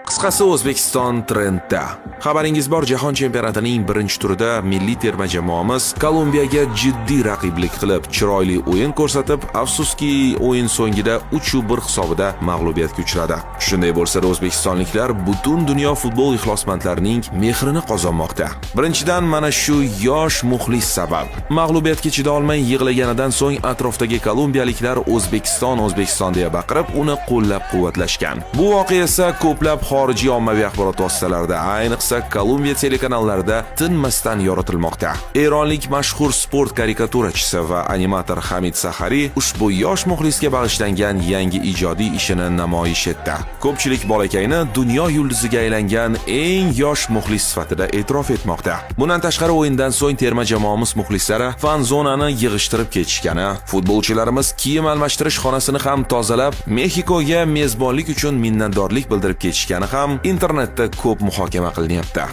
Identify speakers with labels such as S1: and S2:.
S1: Qisqasi O'zbekiston trendda. Xabaringiz bor, Jahon chempionatining birinchi turida milliy terma jamoamiz Kolumbiyaga jiddiy raqiblik qilib, chiroyli o'yin ko'rsatib, afsuski o'yin so'ngida 3-1 hisobida mag'lubiyatga uchradi. Shunday bo'lsa-da, o'zbekistonliklar butun dunyo futbol ixlosmandlarining mehrini qozonmoqda. Birinchidan mana shu yosh muxlis sabab. Mag'lubiyatga chida olmay yig'laganidan so'ng atrofdagi kolumbiyaliklar O'zbekiston deya baqirib, uni qo'llab-quvvatlashgan. Bu voqea esa ko'plab xorijiy ommaviy axborot vositalarida, ayniqsa Kolumbiya telekanallarida tinmasdan yoritilmoqda. Eronlik mashhur sport karikaturachisi va animator Hamid Sahari ushbu yosh muxlisga bag'ishlangan yangi ijodiy ishini namoyish etdi. Ko'pchilik bolakayni dunyo yulduziga aylangan eng yosh muxlis sifatida e'tirof etmoqda. Bundan tashqari o'yindan so'ng terma jamoamiz muxlislari fan zonani yig'ishtirib ketishgani, futbolchilarimiz kiyim almashtirish xonasini ham tozalab, Mexikoga mezbonlik uchun minnatdorlik bildirib ketishgani ham internetda ko'p muhokama qilinyapti.